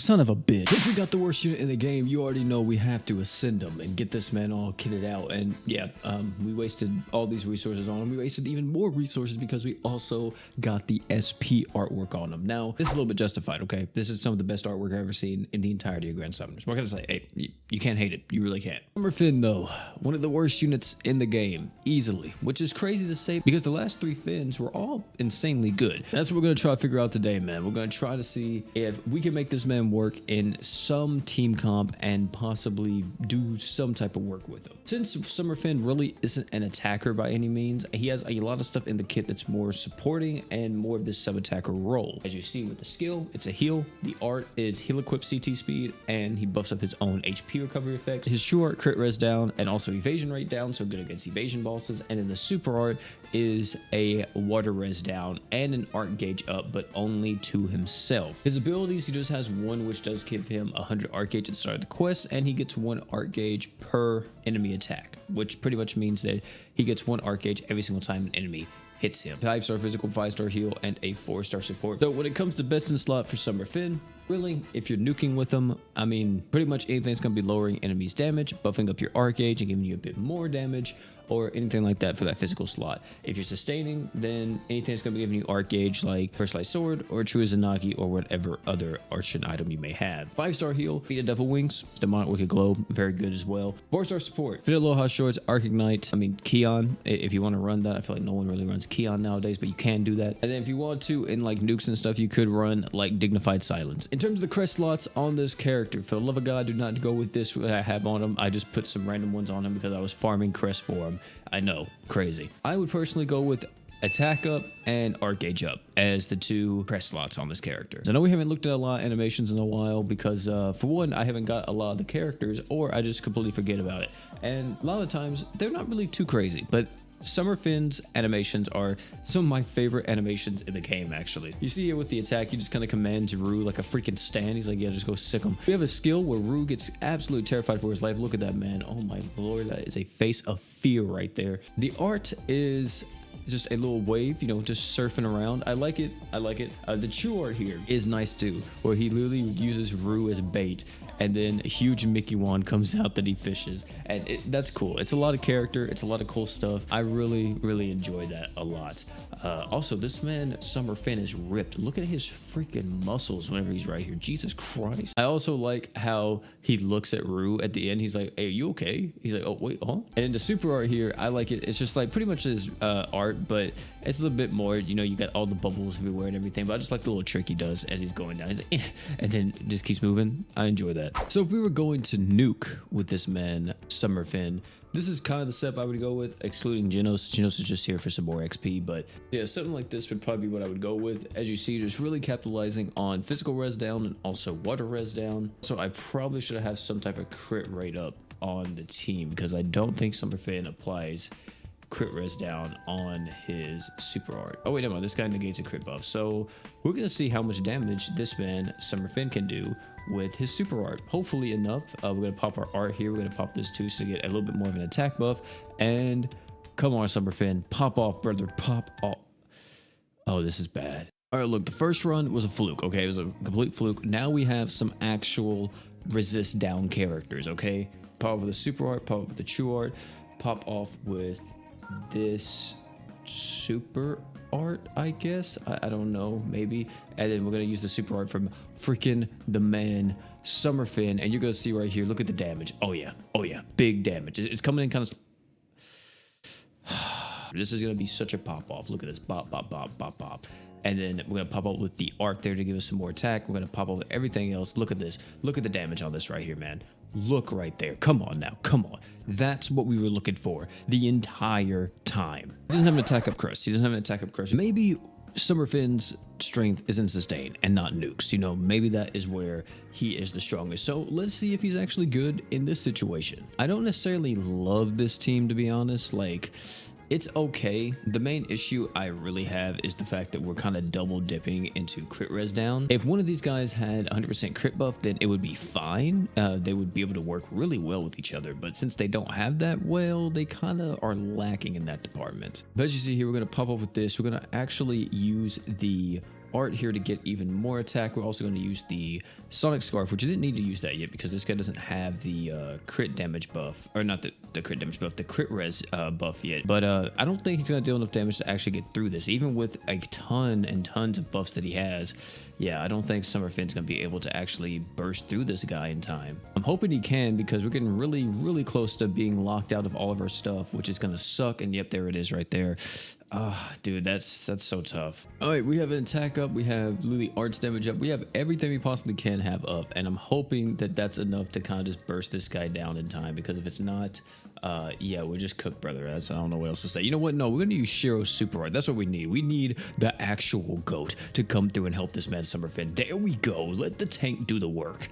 son of a bitch. Since we got the worst unit in the game, you already know we have to ascend him and get this man all kitted out. And yeah, we wasted all these resources on him. We wasted even more resources because we also got the SP artwork on him. Now, this is a little bit justified, okay? This is some of the best artwork I've ever seen in the entirety of Grand Summoners. What can I say? Hey, you can't hate it. You really can't. Finn, though, one of the worst units in the game, easily, which is crazy to say because the last 3 Finns were all insanely good. And that's what we're going to try to figure out today, man. We're going to try to see if we can make this man work in some team comp and possibly do some type of work with him. Since Finn really isn't an attacker by any means, he has a lot of stuff in the kit that's more supporting and more of this sub-attacker role. As you see with the skill, it's a heal. The art is heal equip CT speed, and he buffs up his own HP recovery effect. His true art crit res down and also evasion rate down, so good against evasion bosses. And then the super art is a water res down and an art gauge up, but only to himself. His abilities, he just has one which does give him 100 art gauge at the start of the quest, and he gets 1 art gauge per enemy attack, which pretty much means that he gets 1 art gauge every single time an enemy hits him. 5-star physical, 5-star heal, and a 4-star support. So when it comes to best in slot for Finn, really, if you're nuking with them, I mean, pretty much anything's going to be lowering enemies' damage, buffing up your art gauge and giving you a bit more damage, or anything like that for that physical slot. If you're sustaining, then anything that's going to be giving you art gauge like First Light Sword or True Izanagi or whatever other archon item you may have. 5-star heal, Feet of Devil Wings, Demonic Wicked Globe, very good as well. 4-star support, Fit Aloha Shorts, Arc Ignite, I mean, Keon, if you want to run that. I feel like no one really runs Keon nowadays, but you can do that. And then if you want to, in like nukes and stuff, you could run like Dignified Silence. In terms of the crest slots on this character, for the love of God, do not go with this what I have on him. I just put some random ones on him because I was farming crest for him. I know, crazy. I would personally go with attack up and art gauge up as the 2 crest slots on this character. I know we haven't looked at a lot of animations in a while because for one, I haven't got a lot of the characters, or I just completely forget about it. And a lot of the times they're not really too crazy, but Finn's animations are some of my favorite animations in the game, actually. You see it with the attack, you just kind of command Rue like a freaking stand. He's like, yeah, just go sick him. We have a skill where Rue gets absolutely terrified for his life. Look at that, man. Oh my lord, that is a face of fear right there. The art is just a little wave, you know, just surfing around. I like it. I like it. The true art here is nice too, where he literally uses Rue as bait, and then a huge Mickey wand comes out that he fishes, and that's cool. It's a lot of character. It's a lot of cool stuff. I really enjoy that a lot. Also, this man Finn is ripped. Look at his freaking muscles whenever he's right here. Jesus Christ. I also like how he looks at Rue at the end. He's like, hey, are you okay? He's like, oh wait, huh? And the super art here, I like it. It's just like pretty much his art, but it's a little bit more, you know, you got all the bubbles everywhere and everything, but I just like the little trick he does as he's going down. He's like, and then just keeps moving. I enjoy that. So if we were going to nuke with this man Finn, this is kind of the step I would go with, excluding Genos. Genos is just here for some more XP, but yeah, something like this would probably be what I would go with. As you see, just really capitalizing on physical res down and also water res down. So I probably should have some type of crit rate up on the team because I don't think Finn applies crit res down on his super art. Oh wait, never mind, this guy negates a crit buff. So we're gonna see how much damage this man Finn can do with his super art. Hopefully enough. We're gonna pop our art here. We're gonna pop this too to get a little bit more of an attack buff. And come on, Finn, pop off, brother, pop off. Oh, this is bad. All right, look, the first run was a fluke. Okay, it was a complete fluke. Now we have some actual resist down characters. Okay, pop off with the super art, pop off with the true art, pop off with this super art, I guess. I don't know, maybe. And then we're gonna use the super art from freaking the man Finn, and you're gonna see right here, look at the damage. Oh yeah, big damage. It's coming in kind of this is gonna be such a pop off. Look at this, bop bop bop bop bop. And then we're gonna pop up with the art there to give us some more attack. We're gonna pop up with everything else. Look at this, look at the damage on this right here, man. Look right there. Come on now. Come on. That's what we were looking for the entire time. He doesn't have an attack up crest. He doesn't have an attack up crest. Maybe Finn's strength is in sustain and not nukes. You know, maybe that is where he is the strongest. So let's see if he's actually good in this situation. I don't necessarily love this team, to be honest. Like, it's okay. The main issue I really have is the fact that we're kind of double dipping into crit res down. If one of these guys had 100% crit buff, then it would be fine. They would be able to work really well with each other. But since they don't have that, well, they kind of are lacking in that department. But as you see here, we're going to pop up with this. We're going to actually use the art here to get even more attack. We're also going to use the Sonic Scarf, which I didn't need to use that yet because this guy doesn't have the crit damage buff, or not the crit damage buff, the crit res buff yet. But I don't think he's going to deal enough damage to actually get through this, even with a ton and tons of buffs that he has. Yeah, I don't think Summer Finn's going to be able to actually burst through this guy in time. I'm hoping he can because we're getting really close to being locked out of all of our stuff, which is going to suck. And yep, there it is right there. Dude, that's so tough. All right, we have an attack up. We have Lily arts damage up. We have everything we possibly can have up. And I'm hoping that that's enough to kind of just burst this guy down in time, because if it's not, yeah, we're just cooked, brother. I don't know what else to say. You know what? No, we're going to use Shiro's super art. That's what we need. We need the actual GOAT to come through and help this man Summer Finn. There we go. Let the tank do the work.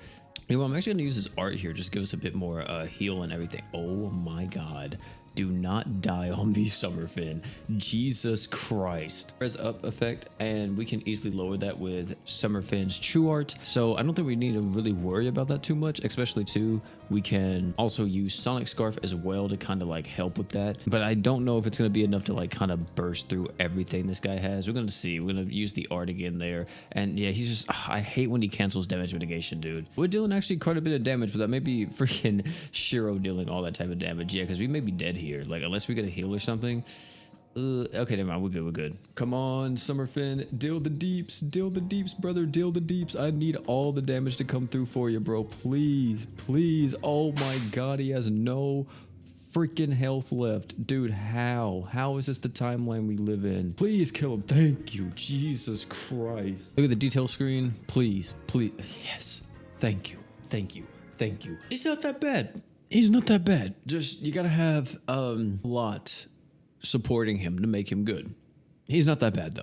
You know, I'm actually going to use this art here. Just give us a bit more heal and everything. Oh my God. Do not die on me, Summer Finn. Jesus Christ. Res up effect, and we can easily lower that with Summer Finn's true art. So I don't think we need to really worry about that too much, especially too, we can also use Sonic Scarf as well to kind of like help with that. But I don't know if it's going to be enough to like kind of burst through everything this guy has. We're going to see. We're going to use the art again there. And yeah, he's just, I hate when he cancels damage mitigation, dude. We're dealing actually quite a bit of damage, but that may be freaking Shiro dealing all that type of damage. Yeah, because we may be dead here. Like, unless we get a heal or something. Okay, never mind. We're good. Come on, Summer Finn. Deal the deeps, brother. Deal the deeps. I need all the damage to come through for you, bro. Please. Oh my God, he has no freaking health left. Dude, how is this the timeline we live in? Please kill him. Thank you, Jesus Christ. Look at the detail screen. Please. Yes. Thank you. He's not that bad. Just, you gotta have a lot supporting him to make him good. He's not that bad though.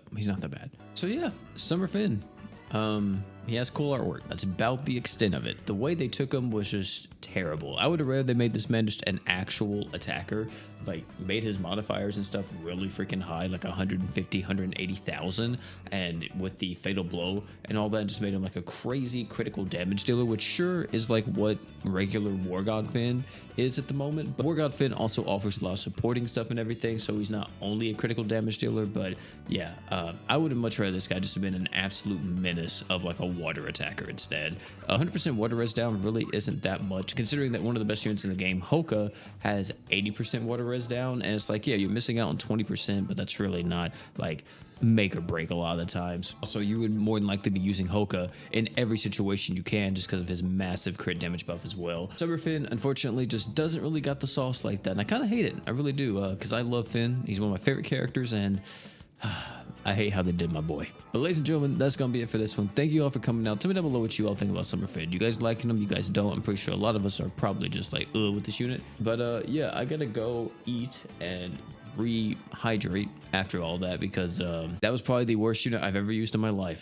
So yeah, Summer Finn. He has cool artwork. That's about the extent of it. The way they took him was just terrible. I would have rather they made this man just an actual attacker, like made his modifiers and stuff really freaking high, like 150, 180,000, and with the fatal blow and all that, just made him like a crazy critical damage dealer, which sure is like what regular War God Finn is at the moment. But War God Finn also offers a lot of supporting stuff and everything, so he's not only a critical damage dealer. But yeah, I would have much rather this guy just have been an absolute menace of like a water attacker instead. 100% water res down really isn't that much, considering that one of the best units in the game, Hoka, has 80% water res down, and it's like, yeah, you're missing out on 20%, but that's really not like make or break a lot of the times. Also, you would more than likely be using Hoka in every situation you can, just because of his massive crit damage buff as well. Summer Finn, unfortunately, just doesn't really got the sauce like that, and I kind of hate it. I really do, because I love Finn. He's one of my favorite characters, and I hate how they did my boy. But ladies and gentlemen, that's gonna be it for this one. Thank you all for coming out. Tell me down below what you all think about Summer Finn. You guys liking him? You guys don't? I'm pretty sure a lot of us are probably just like, ugh, with this unit. But yeah, I gotta go eat and rehydrate after all that, because that was probably the worst unit I've ever used in my life.